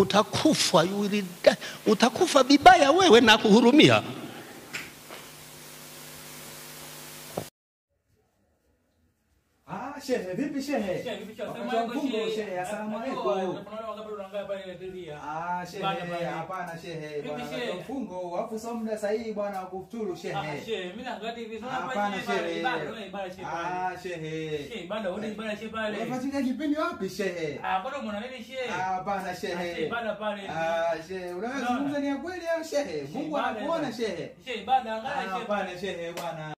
utakufa, utakufa vibaya wewe na kuhurumia. Shehe, vipi shehe? Shehe, vipi shehe? Shehe, asalamu alaykum. Shehe, hapana shehe. Bwana mfungo, wafu sio muda sahihi bwana kufuturu shehe. Shehe, mimi naangalia hivi sana hapana shehe. Shehe. Shehe, bado uni ibada shehe pale. Unafuatilia kipindi wapi shehe? Bado mwana nini shehe? Hapana shehe. Shehe, bado pale. Shehe, unazungumza ni kweli au shehe? Mungu anakuona shehe. Shehe, bado angalia shehe. Hapana shehe bwana.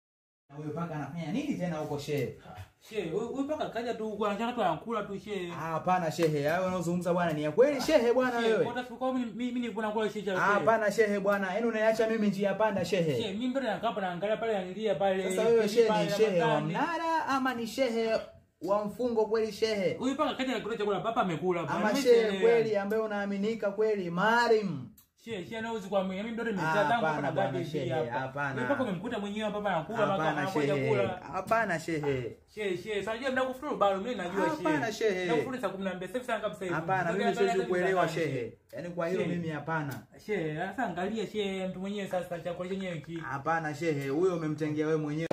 Huyo paka anafanya nini tena huko shehe? Shehe, huyu paka kaja tu kwa anataka tu ankula tu shehe. Hapana shehe, hayo unazungumza bwana ni ya kweli shehe bwana wewe. Mbona siku mimi ni kuna kwa shehe. Hapana shehe bwana, yaani unaniacha mimi njia panda shehe. Shehe, mimi mbona nakapa naangalia pale anilia pale. Sasa wewe shehe ni shehe wa mnara ama ni shehe wa mfungo kweli shehe? Huyu paka kaja kula chakula papa amekula pale. Ama shehe kweli ambaye unaaminika kweli maalim. Shehe anauzi kwa mimi ndio nimezaa tangu na gadi shehe hapa. Hapana. Wewe paka umemkuta mwenyewe hapa anakula mpaka anakuja kula. Hapana shehe. Shehe, sasa mna kufuru bado mimi najua shehe. Hapana shehe. Na kufuru saa 12 sasa kabisa hivi. Hapana, mimi siwezi kuelewa shehe. Yaani kwa hiyo mimi hapana. Shehe, sasa angalia shehe mtu mwenyewe sasa chakula chenyewe hiki. Hapana shehe, huyo umemtengea wewe mwenyewe.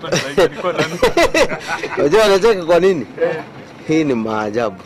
Unajua anacheka kwa nini? Hii ni maajabu.